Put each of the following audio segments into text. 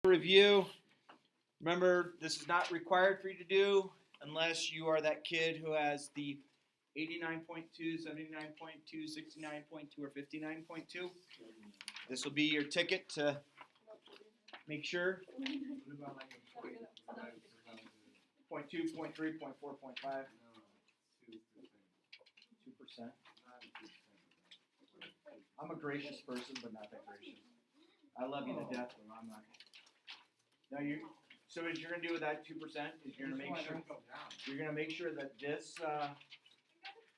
Review. Remember, this is not required for you to do unless you are that kid who has the 89.2, 79.2, 69.2, or 59.2. This will be your ticket to make sure. 0.2, 0.3, 0.4, 0.5. 2%. I'm a gracious person, but not that gracious. I love you to death, but I'm not. No, so what you're gonna do with that 2% is you're gonna make sure that this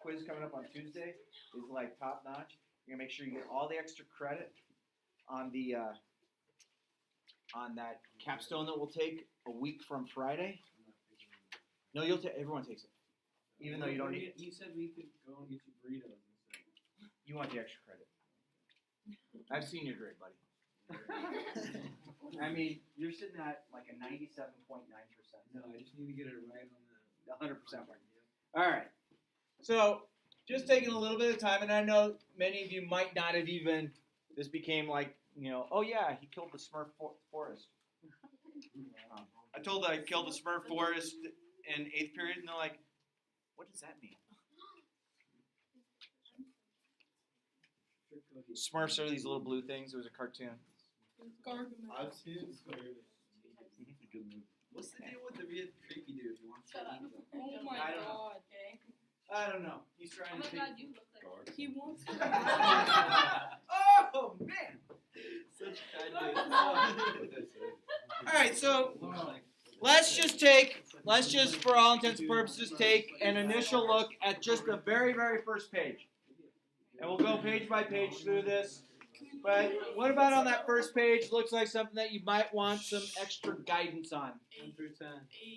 quiz coming up on Tuesday is like top notch. You're gonna make sure you get all the extra credit on the on that capstone that we'll take a week from Friday. No, everyone takes it, even though you don't need it. You said we could go and get you burritos instead. You want the extra credit. I've seen your grade, buddy. I mean, you're sitting at like a 97.9%. No, I just need to get it right on the 100% mark. All right. So just taking a little bit of time, and I know many of you might not have even, this became like, oh yeah, he killed the Smurf forest. I told I killed the Smurf forest in 8th period, and they're like, what does that mean? Smurfs are these little blue things. It was a cartoon. I've seen it. What's the deal with the weird creepy dude? He wants to eat them. Oh my god, okay. I don't know. He's trying to Oh my god, you look like he wants to. Oh man! Such a kind dude. All right, so let's just for all intents and purposes take an initial look at just the very, very first page. And we'll go page by page through this. But what about on that first page looks like something that you might want some extra guidance on? 1 through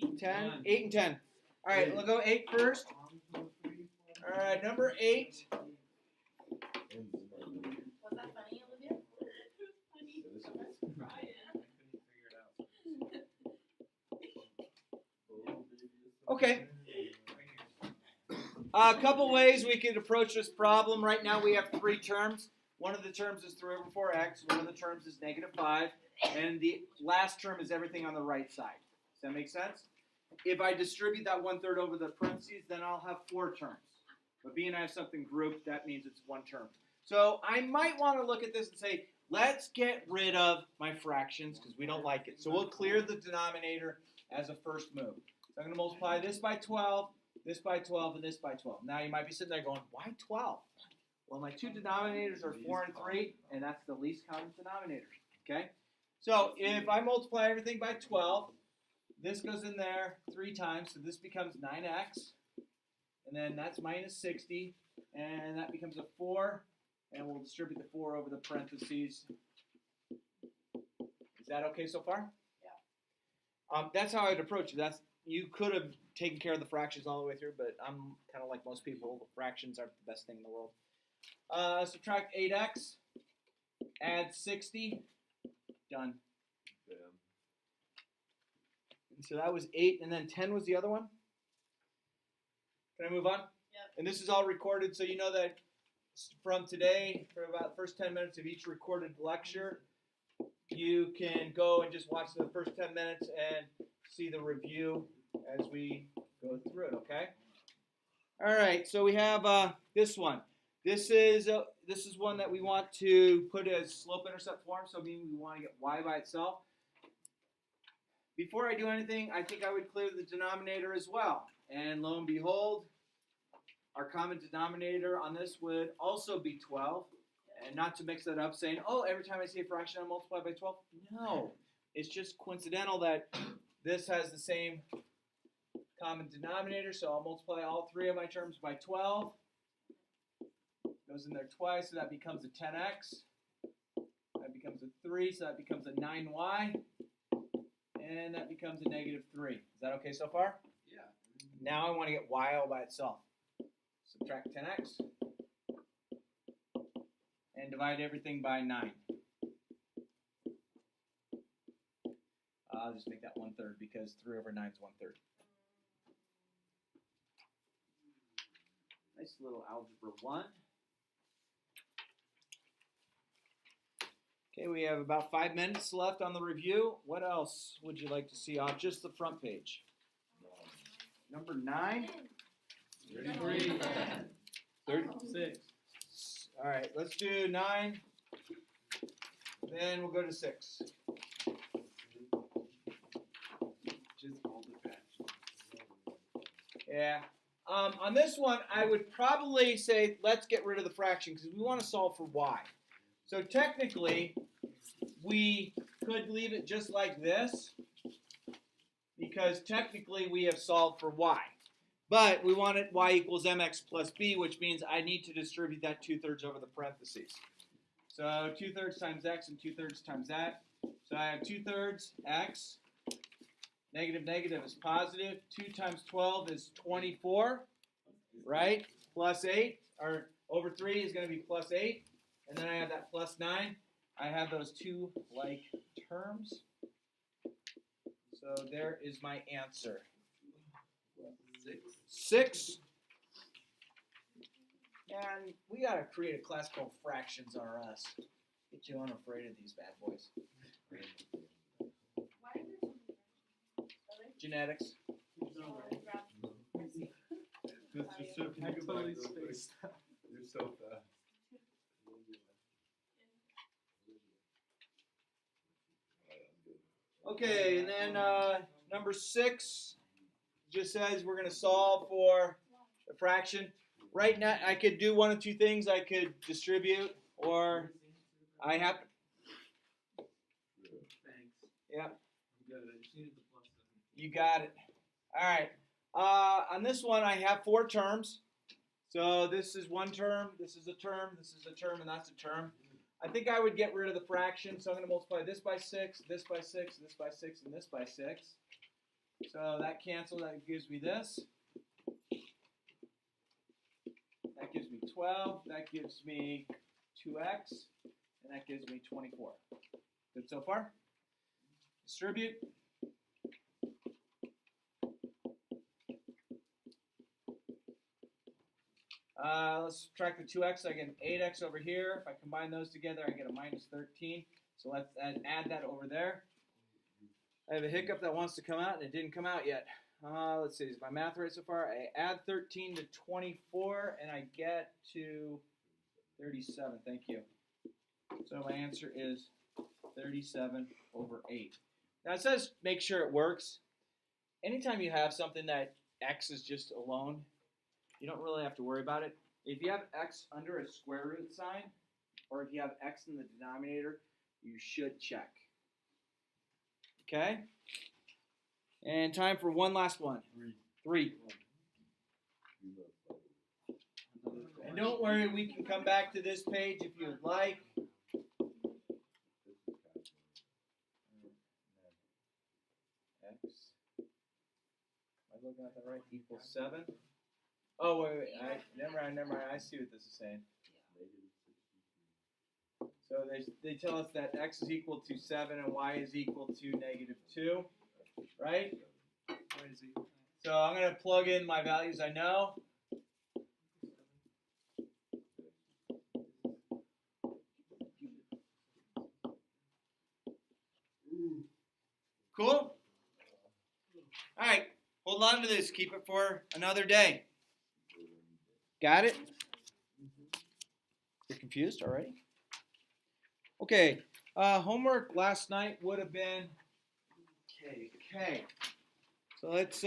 10. 10? 8 and 10. All right, we'll go 8 first. All right, number 8. Was that funny, Olivia? Okay. A couple ways we could approach this problem. Right now we have 3 terms. One of the terms is 3 over 4x. One of the terms is negative 5. And the last term is everything on the right side. Does that make sense? If I distribute that 1/3 over the parentheses, then I'll have 4 terms. But being I have something grouped, that means it's 1 term. So I might want to look at this and say, let's get rid of my fractions because we don't like it. So we'll clear the denominator as a first move. So I'm going to multiply this by 12, this by 12, and this by 12. Now you might be sitting there going, why 12? Well, my 2 denominators are 4 and 3, and that's the least common denominator. Okay? So if I multiply everything by 12, this goes in there 3 times, so this becomes 9x. And then that's minus 60, and that becomes a 4, and we'll distribute the 4 over the parentheses. Is that okay so far? Yeah. That's how I'd approach it. You could have taken care of the fractions all the way through, but I'm kind of like most people. The fractions aren't the best thing in the world. Subtract 8x, add 60, done. Yeah. And so that was 8, and then 10 was the other one? Can I move on? Yep. And this is all recorded, so you know that from today, for about the first 10 minutes of each recorded lecture, you can go and just watch the first 10 minutes and see the review as we go through it, okay? All right, so we have this one. This is one that we want to put as slope-intercept form, so meaning we want to get y by itself. Before I do anything, I think I would clear the denominator as well. And lo and behold, our common denominator on this would also be 12. And not to mix that up, saying, oh, every time I see a fraction, I multiply by 12. No, it's just coincidental that this has the same common denominator, so I'll multiply all 3 of my terms by 12. Goes in there twice, so that becomes a 10x. That becomes a 3, so that becomes a 9y. And that becomes a negative 3. Is that okay so far? Yeah. Now I want to get y all by itself. Subtract 10x. And divide everything by 9. I'll just make that 1/3 because 3 over 9 is 1/3. Nice little algebra 1. Okay, we have about 5 minutes left on the review. What else would you like to see off just the front page? Number 9. 33. 36. All right, let's do 9. Then we'll go to 6. Just all the batch. Yeah. On this one, I would probably say let's get rid of the fraction because we want to solve for y. So technically, we could leave it just like this because technically we have solved for y. But we want it y equals mx plus b, which means I need to distribute that 2/3 over the parentheses. So 2/3 times x and 2/3 times that. So I have 2/3 x. Negative negative is positive. 2 times 12 is 24, right? Plus 8, or over 3 is going to be plus 8. And then I have that plus 9. I have those two like terms. So there is my answer. 6. And we got to create a class called Fractions R Us. Get you unafraid of these bad boys. Genetics. You're so fast. Okay, and then number 6 just says we're going to solve for a fraction. Right now, I could do one of two things. I could distribute, or I have. Thanks. Yeah. Good. I just needed the plus 7. You got it. All right. On this one, I have 4 terms. So this is one term, this is a term, this is a term, and that's a term. I think I would get rid of the fraction, so I'm going to multiply this by 6, this by 6, this by 6, and this by 6. So that cancels. That gives me this. That gives me 12. That gives me 2x. And that gives me 24. Good so far? Distribute. Let's subtract the 2x. I get an 8x over here. If I combine those together, I get a minus 13. So let's add that over there. I have a hiccup that wants to come out, and it didn't come out yet. Let's see. Is my math right so far? I add 13 to 24, and I get to 37. Thank you. So my answer is 37 over 8. Now it says make sure it works. Anytime you have something that x is just alone, you don't really have to worry about it. If you have x under a square root sign, or if you have x in the denominator, you should check. Okay? And time for one last one. 3. And don't worry, we can come back to this page if you would like. X. Am I looking at that right? Equals 7. Oh, wait. Never mind. I see what this is saying. So they tell us that x is equal to 7 and y is equal to -2, right? So I'm going to plug in my values I know. Cool? All right. Hold on to this. Keep it for another day. Got it? You're confused already? Okay. Homework last night would have been K. So let's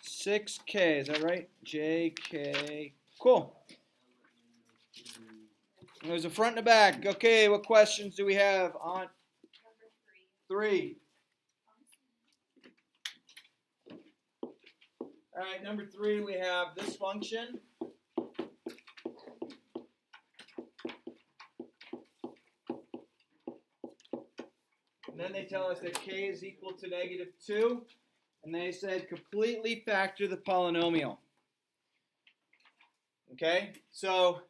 6K, is that right? JK. Cool. There's a front and a back. Okay, what questions do we have on? Number 3. All right, number 3, we have this function. And then they tell us that k is equal to -2. And they said completely factor the polynomial. Okay, so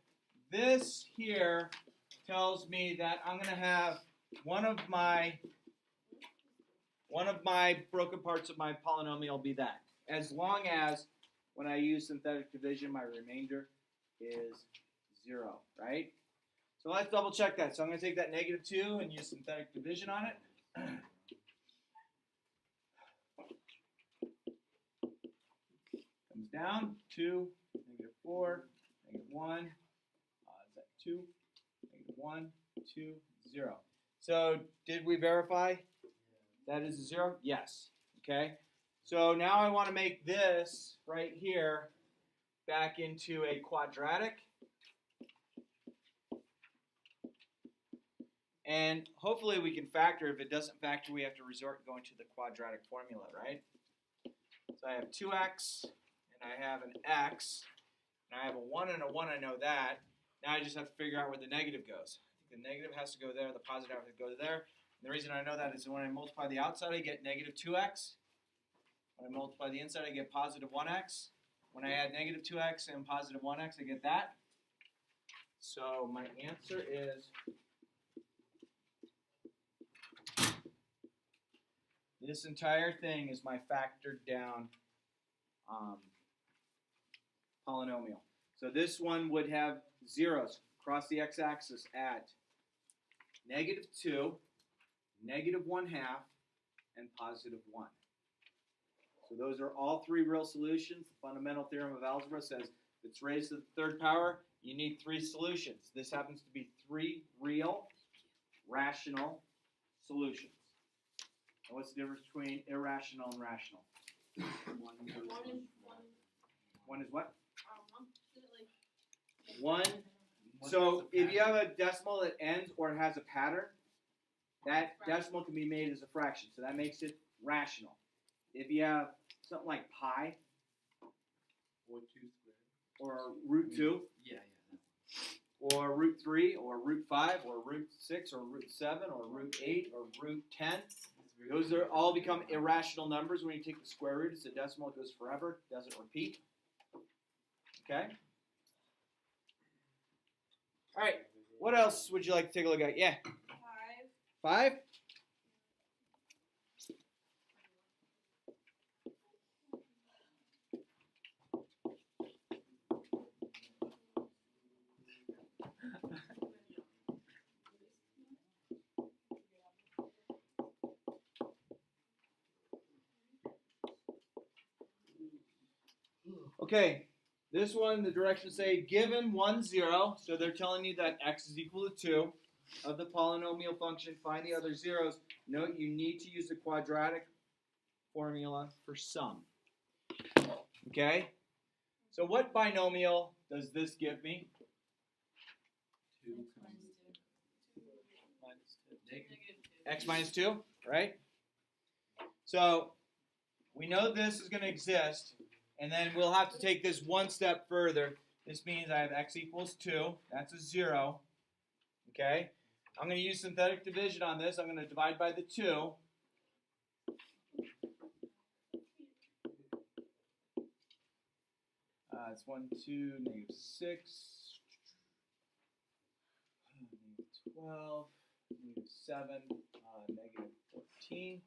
this here tells me that I'm going to have one of my broken parts of my polynomial be that. As long as when I use synthetic division, my remainder is 0, right? So let's double check that. So I'm going to take that negative 2 and use synthetic division on it. Comes down, 2, negative 4, negative 1, is that 2, negative 1, 2, 0. So did we verify that is a 0? Yes. Okay. So now I want to make this right here back into a quadratic. And hopefully we can factor. If it doesn't factor, we have to resort going to the quadratic formula, right? So I have 2x, and I have an x, and I have a 1 and a 1, I know that. Now I just have to figure out where the negative goes. The negative has to go there, the positive has to go there. And the reason I know that is when I multiply the outside, I get negative 2x. When I multiply the inside, I get positive 1x. When I add negative 2x and positive 1x, I get that. So my answer is this entire thing is my factored down polynomial. So this one would have zeros across the x-axis at negative 2, negative 1/2, and positive 1. So those are all three real solutions. The fundamental theorem of algebra says if it's raised to the third power, you need 3 solutions. This happens to be 3 real, rational solutions. And what's the difference between irrational and rational? One is what? One. So if you have a decimal that ends or it has a pattern, that decimal can be made as a fraction. So that makes it rational. If you have something like pi Or 2 squared. or root 2 Yeah. or root 3 or root 5 or root 6 or root 7 or root 8 or root 10, those are all become irrational numbers when you take the square root. It's a decimal. It goes forever. Doesn't repeat. Okay? All right. What else would you like to take a look at? Yeah. 5? Okay, this one, the directions say given 1, 0, so they're telling you that x is equal to 2 of the polynomial function, find the other zeros. Note you need to use the quadratic formula for sum. Okay, so what binomial does this give me? 2 X minus 2, right? So we know this is going to exist. And then we'll have to take this one step further. This means I have x equals 2. That's a 0. Okay? I'm going to use synthetic division on this. I'm going to divide by the 2. It's 1, 2, negative 6, negative 12, negative 7, negative 14,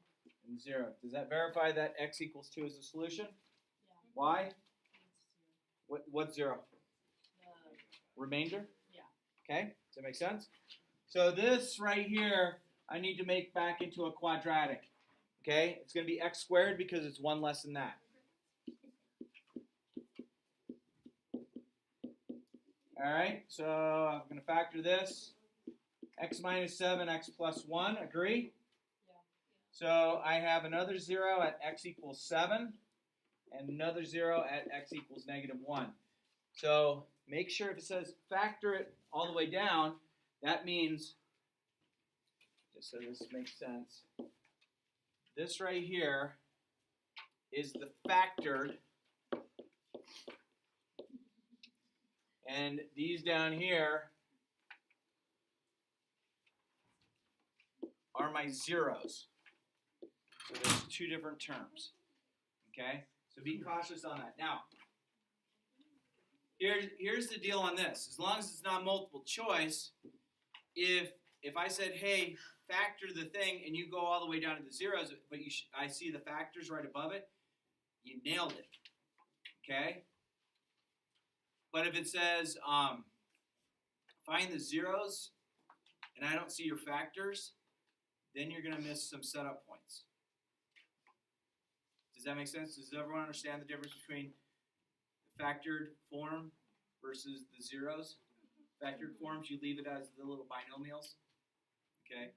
and 0. Does that verify that x equals 2 is the solution? Why? What's 0? Remainder? Yeah. Okay, does that make sense? So this right here, I need to make back into a quadratic. Okay, it's going to be x squared because it's 1 less than that. All right, so I'm going to factor this. X minus 7, x plus 1, agree? Yeah. So I have another 0 at x equals 7. And another 0 at x equals negative 1. So make sure if it says factor it all the way down, that means, just so this makes sense, this right here is the factored, and these down here are my zeros. So there's 2 different terms. Okay? So be cautious on that. Now, here's the deal on this. As long as it's not multiple choice, if I said, hey, factor the thing, and you go all the way down to the zeros, but I see the factors right above it, you nailed it. Okay? But if it says, find the zeros and I don't see your factors, then you're going to miss some setup points. Does that make sense? Does everyone understand the difference between the factored form versus the zeros? Factored forms, you leave it as the little binomials. Okay.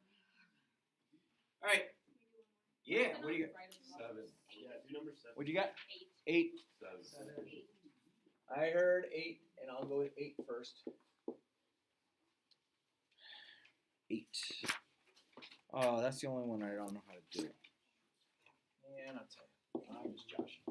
All right. Yeah. What do you got? 7. Yeah, do number 7. What do you got? 8. 7. I heard 8, and I'll go with 8 first. 8. Oh, that's the only one I don't know how to do. And I'll tell you, I'm just joshing.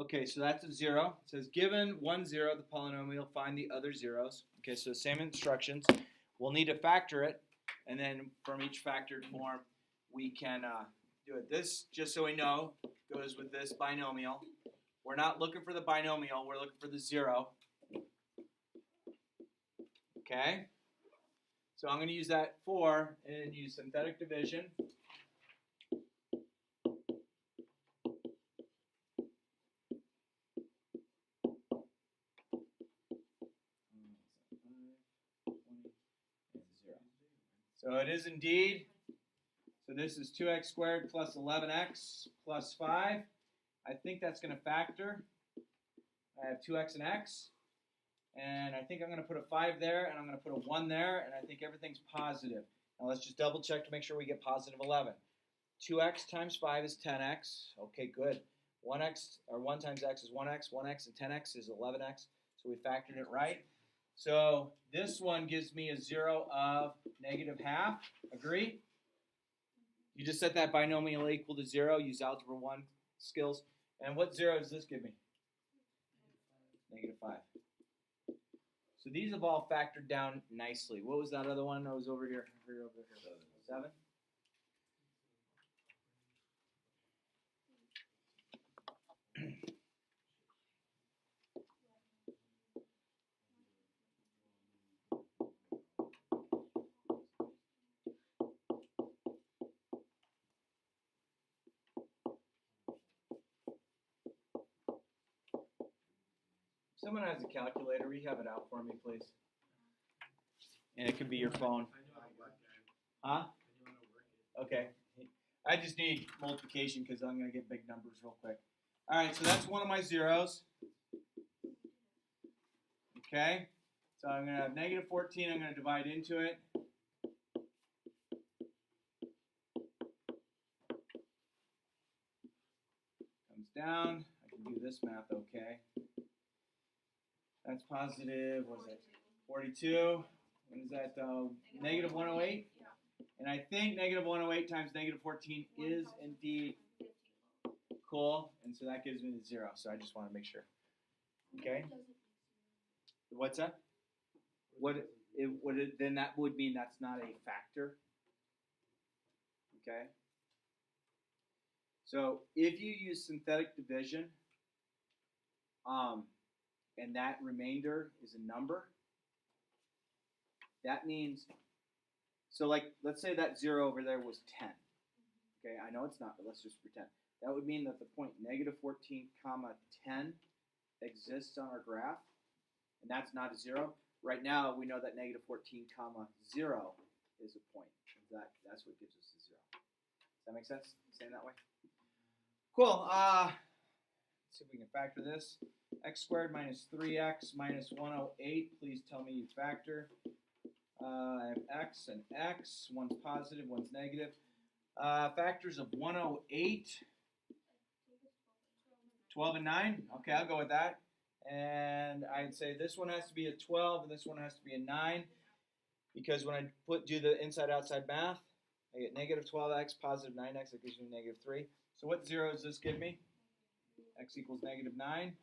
Okay, so that's a 0. It says, given 1 0, the polynomial, find the other zeros. Okay, so the same instructions. We'll need to factor it, and then from each factored form, we can do it. This, just so we know, goes with this binomial. We're not looking for the binomial, we're looking for the 0. Okay? So I'm going to use that 4 and use synthetic division. So it is indeed, so this is 2x squared plus 11x plus 5. I think that's going to factor. I have 2x and x. And I think I'm going to put a 5 there, and I'm going to put a 1 there, and I think everything's positive. Now let's just double check to make sure we get positive 11. 2x times 5 is 10x. Okay, good. 1x, or 1 times x is 1x. 1x and 10x is 11x. So we factored it right. So this one gives me a 0 of -half. Agree? You just set that binomial equal to 0. Use Algebra 1 skills. And what 0 does this give me? -5. So these have all factored down nicely. What was that other one that was over here? 7? Someone has a calculator. Will you have it out for me, please? And it could be your phone. Huh? Okay. I just need multiplication because I'm going to get big numbers real quick. All right, so that's one of my zeros. Okay. So I'm going to have -14. I'm going to divide into it. Comes down. I can do this math okay. That's positive, what is it, 42? What is that, -108? And I think -108 times -14 is indeed cool, and so that gives me the 0, so I just want to make sure. Okay? What's that? Then that would mean that's not a factor. Okay? So if you use synthetic division, and that remainder is a number, that means, so like, let's say that 0 over there was 10. Okay, I know it's not, but let's just pretend. That would mean that the point -14, 10 exists on our graph, and that's not a 0. Right now, we know that -14, 0 is a point. That's what gives us the 0. Does that make sense? Saying that way? Cool. Let's see if we can factor this. X squared minus 3x minus 108. Please tell me you factor. I have x and x. One's positive, one's negative. Factors of 108. 12 and 9. Okay, I'll go with that. And I'd say this one has to be a 12 and this one has to be a 9. Because when I do the inside-outside math, I get -12x, positive 9x. That gives me -3. So what 0 does this give me? X equals -9.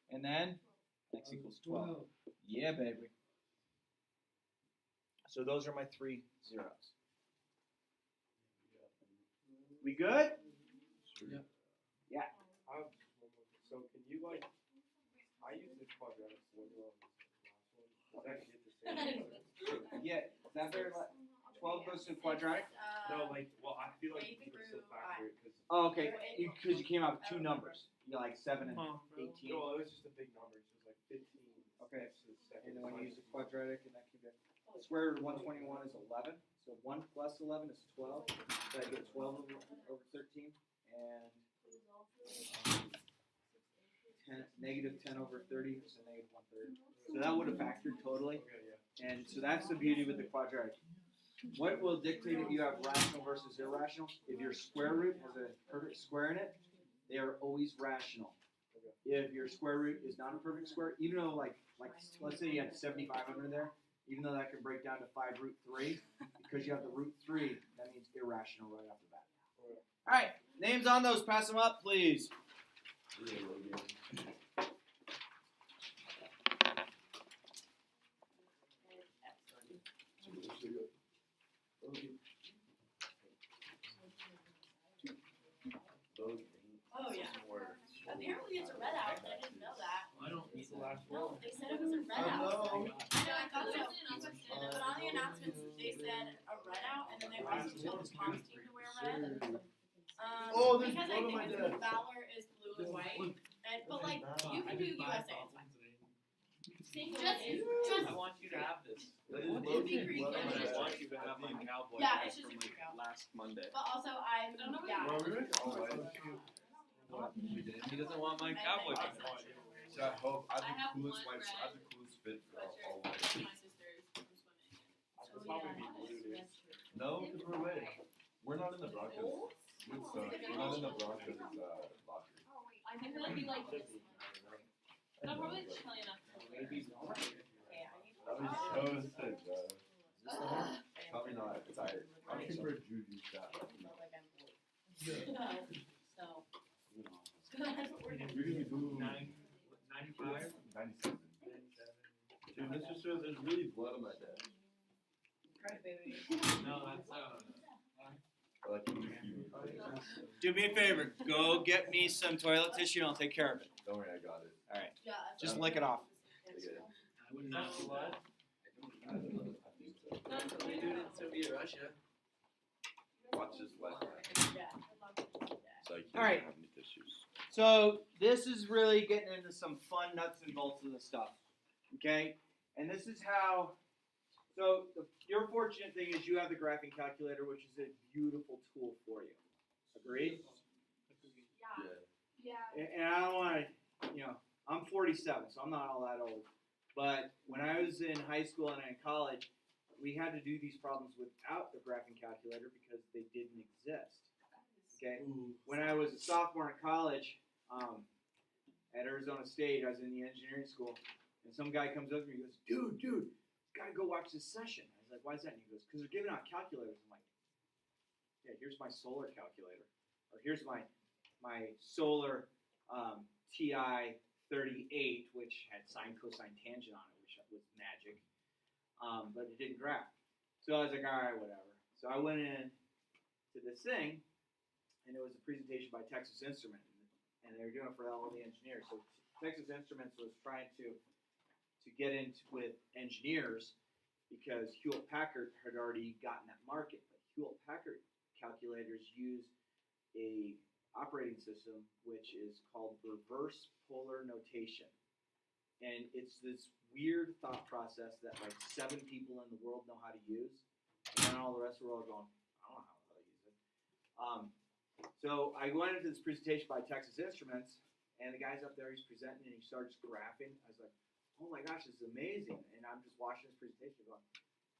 And then x equals 12. Yeah, baby. So those are my 3 zeros. We good? Yeah. Yeah. So can you I use the quadratic formula on this last one. Does that get the same answer? Yeah. Is that better? 12 goes to quadratic? No, like, well, I feel like you can still factor it because. Oh, okay. Because you came out with two numbers. You got like 7 and 18. No, it was just a big number. So it was like 15. Okay. To the second And then when you use the time. quadratic, and that can get square root of 121 is 11. So 1 plus 11 is 12. So I get 12 over 13. And 10 over 30 is a negative 1/3. So that would have factored totally. Okay, yeah. And so that's the beauty with the quadratic. What will dictate if you have rational versus irrational? If your square root has a perfect square in it, they are always rational. If your square root is not a perfect square, even though like let's say you have 7,500 there, even though that can break down to 5 root 3, because you have the root 3, that means irrational right off the bat. All right, names on those. Pass them up, please. Oh, yeah. Apparently it's a red out. I didn't know that. I don't need the last No, they said it was a red out. Hello. I know, I thought so. But on the announcements, they said a red out, and then they also told the comms team to wear red. Oh, there's because blood on my I think desk. Valor is blue and white. And, but like, you can do USA, it's fine. Just, I want you to have this. That is What low is key the Greek blood on my image? I want desk. you to have my cowboy Yeah, hat it's just from a like freak out. last Monday. but also I'm, yeah. Well, we went all white. We did. He doesn't want my cowboy hat. So I hope I I have have the coolest one white. I have the coolest fit for all white. My sister's from swimming. It'll probably be blue, dude. No, because we're away. We're not in the Broncos. We're not in the Broncos locker. I think it'll be like this. But I'm probably chilly enough to wear. That was so sick, bro. Probably not. It's alright. I'm looking for a juju shot. So. That's what we're doing. You're gonna be boo. 95? 97. Dude, this just shows there's really blood on my desk. No, that's Like, Do me a favor. Go get me some toilet tissue, and I'll take care of it. don't worry, I got it. All right. Yeah. Just lick it off. I get it. I wouldn't have blood. I don't know. I think so. That's what they do in Soviet Russia. Watch this wet. Yeah. So I can't All right. have any tissues. So this is really getting into some fun nuts and bolts of the stuff, okay? And this is how. So your fortunate thing is you have the graphing calculator, which is a beautiful tool for you. Agreed? Yeah. And I don't want to, I'm 47, so I'm not all that old. But when I was in high school and in college, we had to do these problems without the graphing calculator because they didn't exist. Okay? When I was a sophomore in college at Arizona State, I was in the engineering school, and some guy comes up to me and goes, dude, gotta go watch this session. I was like, why is that? And he goes, because they're giving out calculators. I'm like, yeah, here's my solar calculator. Or here's my solar TI 38, which had sine, cosine, tangent on it, which was magic. But it didn't graph. So I was like, all right, whatever. So I went in to this thing, and it was a presentation by Texas Instruments, and they were doing it for all the engineers. So Texas Instruments was trying to get into with engineers because Hewlett-Packard had already gotten that market. But Hewlett-Packard calculators use a operating system which is called reverse polar notation. And it's this weird thought process that like 7 people in the world know how to use, and then all the rest of the world are going, I don't know how to use it. So I went into this presentation by Texas Instruments, and the guy's up there, he's presenting, and he starts graphing. I was like, oh my gosh, this is amazing. And I'm just watching this presentation going,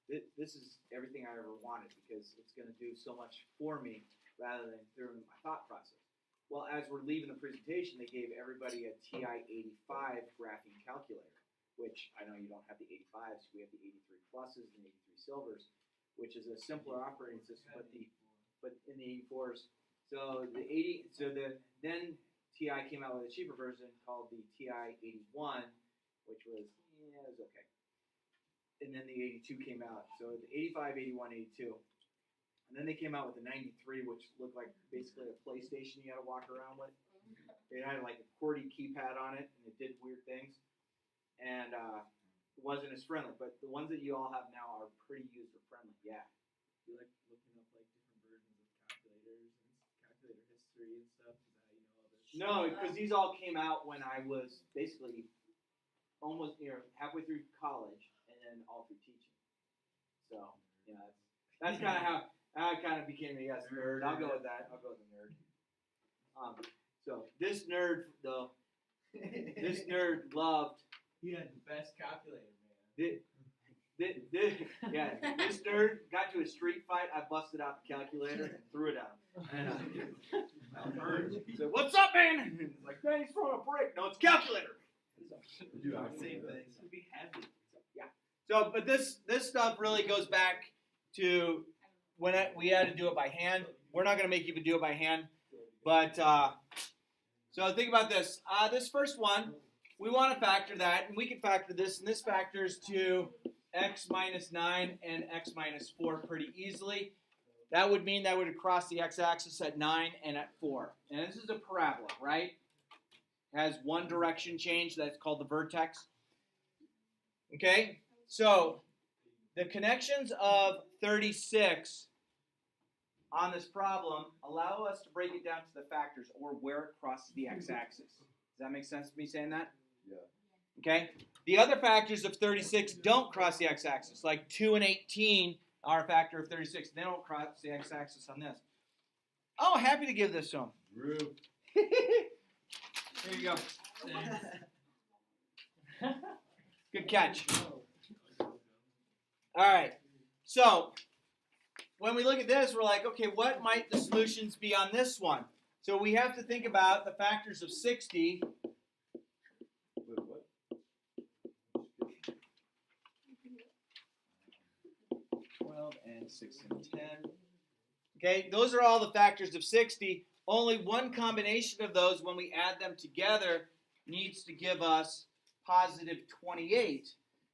this is everything I ever wanted because it's going to do so much for me rather than through my thought process. Well, as we're leaving the presentation, they gave everybody a TI-85 graphing calculator, which I know you don't have the 85s. We have the 83 pluses and the 83 silvers, which is a simpler operating system, but in the 84s. So then TI came out with a cheaper version called the TI-81, which was it was okay. And then the 82 came out. So the 85, 81, 82. And then they came out with the 93, which looked like basically a PlayStation you had to walk around with. It had like a QWERTY keypad on it, and it did weird things. And wasn't as friendly. But the ones that you all have now are pretty user friendly. Yeah. You like looking up like different versions of calculators and calculator history and stuff? Is that how you know all this? No, because these all came out when I was basically almost halfway through college and then all through teaching. So yeah, that's kind of how I kind of became a nerd. I'll go with that. I'll go with the nerd. So this nerd though, this nerd loved. He had the best calculator, man. This nerd got to a street fight. I busted out the calculator and threw it at him. And he said, "What's up, man?" And he's like, "Man, he's throwing a brick." No, it's calculator. Same thing. It'd be heavy. Yeah. So, but this stuff really goes back to when we had to do it by hand. We're not going to make you do it by hand, but so think about this. This first one, we want to factor that, and we can factor this, and this factors to x minus 9 and x minus 4 pretty easily. That would mean that would cross the x-axis at 9 and at 4. And this is a parabola, right? It has one direction change. That's called the vertex. Okay? So the connections of 36 on this problem allow us to break it down to the factors or where it crosses the x-axis. Does that make sense to me saying that? Yeah. Okay? The other factors of 36 don't cross the x-axis. Like 2 and 18 are a factor of 36. They don't cross the x-axis on this. Oh, happy to give this to him. Rube. Here you go. Good catch. All right. So when we look at this, we're like, okay, what might the solutions be on this one? So we have to think about the factors of 60. Wait, what? 12 and 6 and 10. Okay, those are all the factors of 60. Only one combination of those, when we add them together, needs to give us positive 28.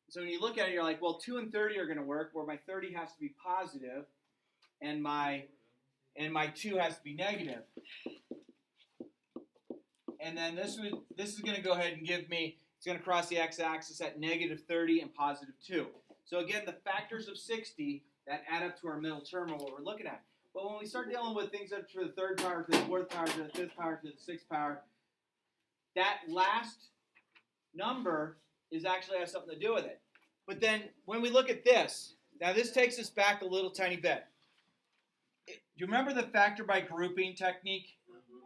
So when you look at it, you're like, well, 2 and 30 are going to work, where my 30 has to be positive, and my 2 has to be negative. And then this is going to go ahead and give me, it's going to cross the x-axis at negative 30 and positive 2. So again, the factors of 60 that add up to our middle term are what we're looking at. But when we start dealing with things up to the third power, to the fourth power, to the fifth power, to the sixth power, that last number actually has something to do with it. But then when we look at this, now this takes us back a little tiny bit. Do you remember the factor by grouping technique?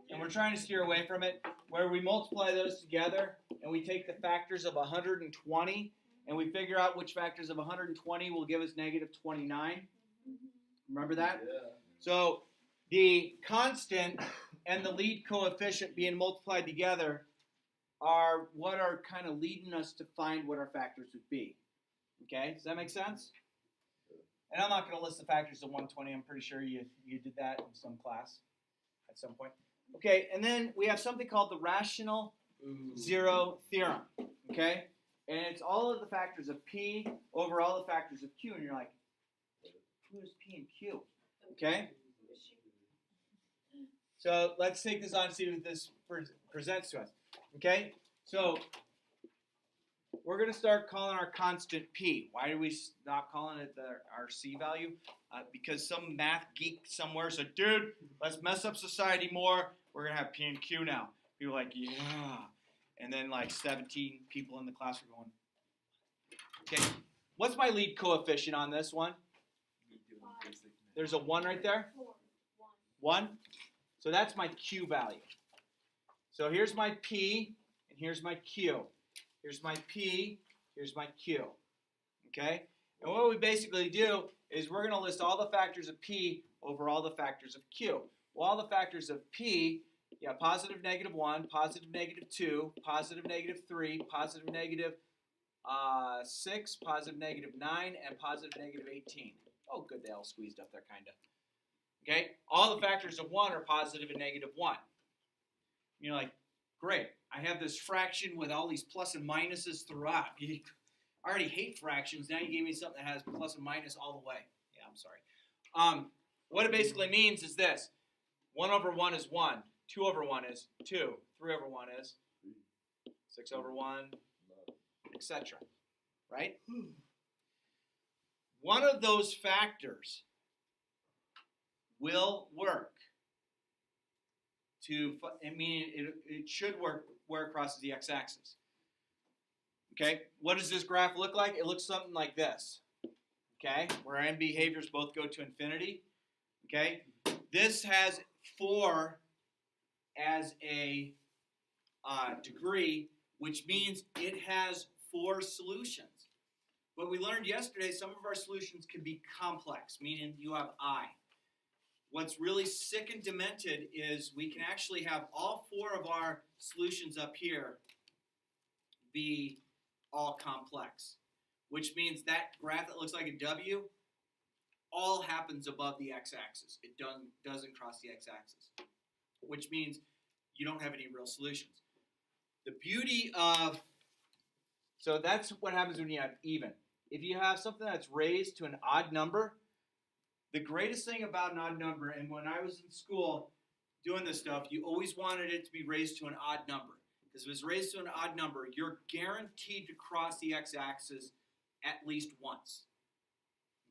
And we're trying to steer away from it, where we multiply those together and we take the factors of 120 and we figure out which factors of 120 will give us negative 29. Remember that? Yeah. So the constant and the lead coefficient being multiplied together are what are kind of leading us to find what our factors would be. Okay, does that make sense? And I'm not going to list the factors of 120. I'm pretty sure you did that in some class at some point. Okay, and then we have something called the Rational Zero Theorem. Okay, and it's all of the factors of P over all the factors of Q. And you're like, who is P and Q? Okay? So let's take this on and see what this presents to us. Okay? So we're going to start calling our constant P. Why do we stop calling it our C value? Because some math geek somewhere said, dude, let's mess up society more. We're going to have P and Q now. People are like, yeah. And then like 17 people in the class are going, okay, what's my lead coefficient on this one? There's a 1 right there. 1. So that's my Q value. So here's my P, and here's my Q. Here's my P, here's my Q. Okay? And what we basically do is we're going to list all the factors of P over all the factors of Q. Well, all the factors of P, yeah, positive negative 1, positive negative 2, positive negative 3, positive negative 6, positive negative 9, and positive negative 18. Oh, good, they all squeezed up there, kind of. Okay? All the factors of 1 are positive and negative 1. And you're like, great, I have this fraction with all these plus and minuses throughout. I already hate fractions. Now you gave me something that has plus and minus all the way. Yeah, I'm sorry. What it basically means is this. 1 over 1 is 1. 2 over 1 is 2. 3 over 1 is 6 over 1, etc. right? One of those factors will work it should work where it crosses the x-axis. Okay, what does this graph look like? It looks something like this. Okay, where n behaviors both go to infinity. Okay, this has 4 as a degree, which means it has 4 solutions. But we learned yesterday some of our solutions can be complex, meaning you have I. What's really sick and demented is we can actually have all 4 of our solutions up here be all complex, which means that graph that looks like a W all happens above the x-axis. It doesn't cross the x-axis, which means you don't have any real solutions. The beauty of, so that's what happens when you have even. If you have something that's raised to an odd number, the greatest thing about an odd number, and when I was in school doing this stuff, you always wanted it to be raised to an odd number. Because if it's raised to an odd number, you're guaranteed to cross the x-axis at least once.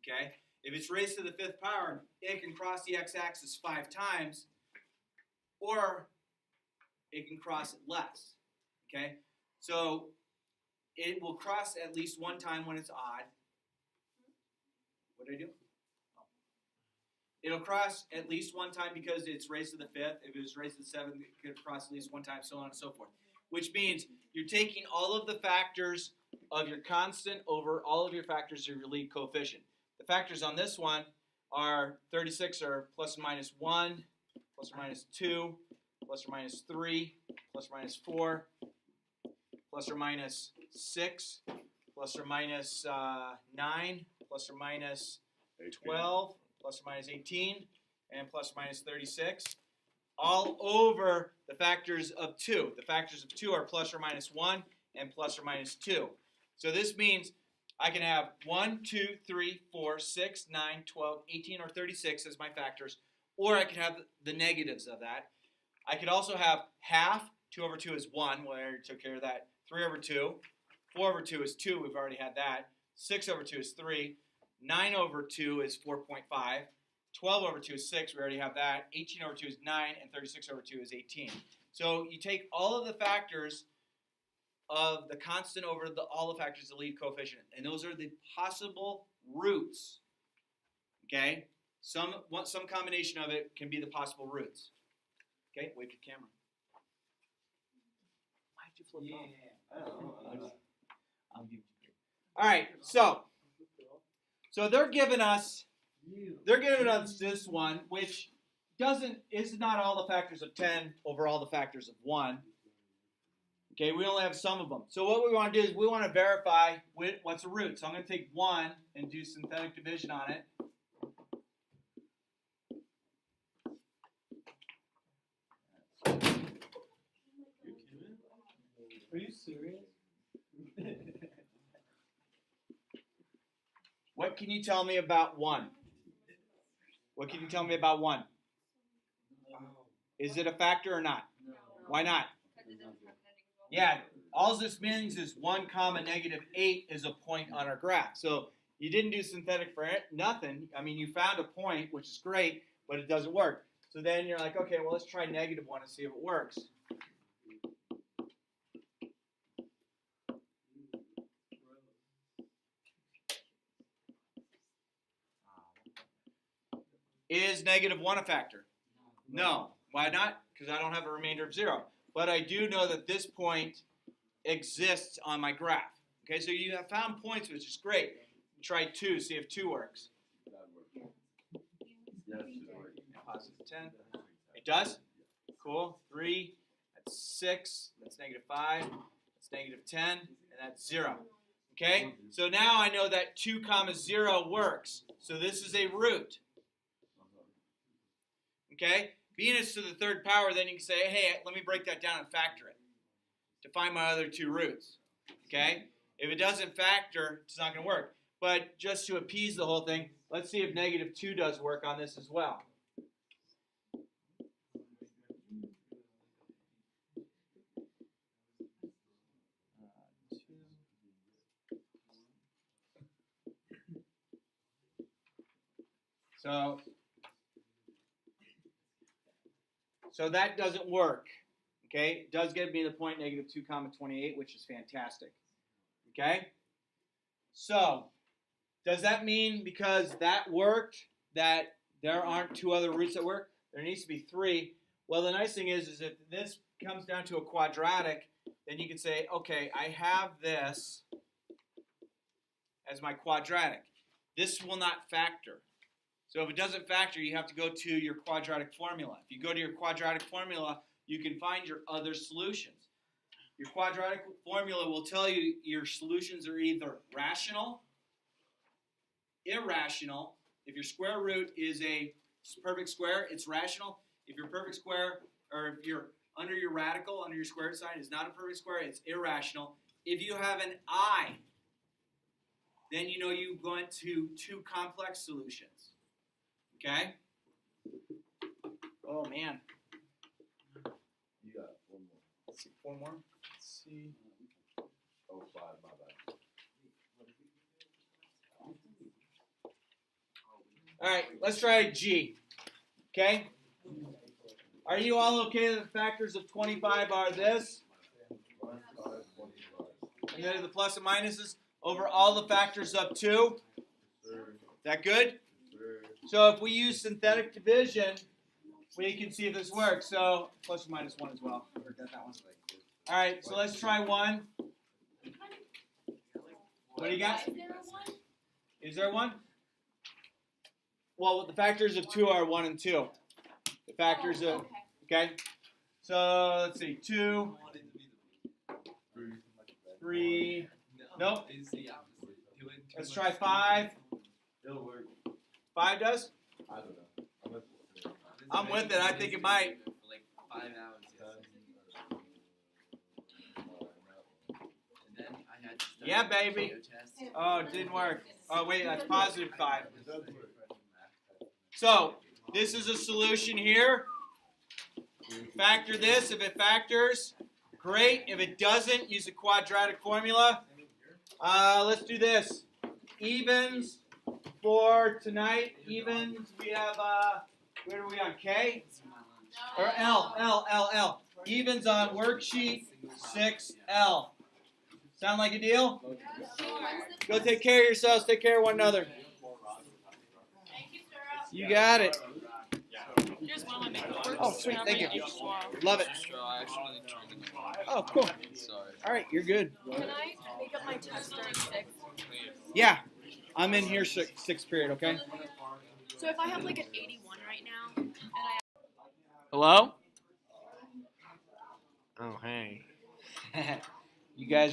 Okay? If it's raised to the 5th power, it can cross the x-axis 5 times, or it can cross it less. Okay? So it will cross at least one time when it's odd. What did I do? Oh. It'll cross at least one time because it's raised to the 5th. If it was raised to the 7th, it could cross at least one time, so on and so forth. Which means you're taking all of the factors of your constant over all of your factors of your lead coefficient. The factors on this one are 36 are plus or minus 1, plus or minus 2, plus or minus 3, plus or minus 4, plus or minus 6, plus or minus 9, plus or minus 12, plus or minus 18, and plus or minus 36. All over the factors of 2. The factors of 2 are plus or minus 1 and plus or minus 2. So this means I can have 1, 2, 3, 4, 6, 9, 12, 18, or 36 as my factors, or I could have the negatives of that. I could also have half. 2 over 2 is 1. Well, I already took care of that. 3 over 2. 4 over 2 is 2. We've already had that. 6 over 2 is 3. 9 over 2 is 4.5. 12 over 2 is 6, we already have that. 18 over 2 is 9, and 36 over 2 is 18. So you take all of the factors of the constant over all the factors of the lead coefficient, and those are the possible roots. Okay? Some combination of it can be the possible roots. Okay? Wave your camera. Why did you flip it off? I don't know. I'll give you. All right, so they're giving us this one, which is not all the factors of 10 over all the factors of 1. Okay, we only have some of them. So what we want to do is we want to verify what's a root. So I'm going to take 1 and do synthetic division on it. Are you serious? What can you tell me about 1? What can you tell me about 1? Is it a factor or not? No. Why not? Yeah, all this means is 1 comma negative 8 is a point on our graph. So you didn't do synthetic for nothing. I mean, you found a point, which is great, but it doesn't work. So then you're like, okay, well, let's try negative 1 and see if it works. Is negative 1 a factor? No. Why not? Because I don't have a remainder of 0. But I do know that this point exists on my graph. Okay, so you have found points, which is great. Try 2, see if 2 works. Yes, it works. Positive 10. It does? Cool. 3, that's 6, that's negative 5, that's negative 10, and that's 0. Okay, so now I know that 2 comma 0 works. So this is a root. Okay? Being it's to the 3rd power, then you can say, hey, let me break that down and factor it to find my other 2 roots. Okay? If it doesn't factor, it's not going to work. But just to appease the whole thing, let's see if negative 2 does work on this as well. So that doesn't work. Okay, it does get me the point -2 comma 28, which is fantastic. Okay, so does that mean because that worked that there aren't two other roots that work? There needs to be three. Well, the nice thing is if this comes down to a quadratic, then you can say, okay, I have this as my quadratic. This will not factor. So if it doesn't factor, you have to go to your quadratic formula. If you go to your quadratic formula, you can find your other solutions. Your quadratic formula will tell you your solutions are either rational, irrational. If your square root is a perfect square, it's rational. If your perfect square, or if you're under your radical, under your squared sign, is not a perfect square, it's irrational. If you have an I, then you know you go into two complex solutions. Okay? Oh, man. You got one more. Let's see, four more. Let's see. Oh, 5, my bad. All right, let's try G. Okay? Are you all okay that the factors of 25 are this? 1, 5, 25. And then the plus and minuses over all the factors of 2? Sir, Is that good? sir. So if we use synthetic division, we can see if this works. So plus or minus 1 as well. Got that one. All right, so let's try 1. What do you got? Is there a one? Is there one? Well, the factors of 2 are 1 and 2. The factors Oh, of, okay? So let's see, 2, 3, nope. Let's try 5. It'll work. 5 does? I don't know. I'm with it. I think it might. For like 5 hours. And then I had to study Yeah, the baby. geo test. Oh, it didn't work. Oh, wait, that's positive 5. It does work. So this is a solution here. Factor this. If it factors, great. If it doesn't, use the quadratic formula. Let's do this. Evens for tonight. Evens, we have, where are we on? K? Or L. Evens on worksheet 6L. Sound like a deal? Go take care of yourselves. Take care of one another. Thank you, sir. You got it. Here's one of my makeup. Oh, sweet. Thank you. Love it. Oh, cool. All right, you're good. Can I make up my test during 6? Yeah, I'm in here sixth period, okay? So if I have like an 81 right now, and I Hello? Oh, hey. You guys are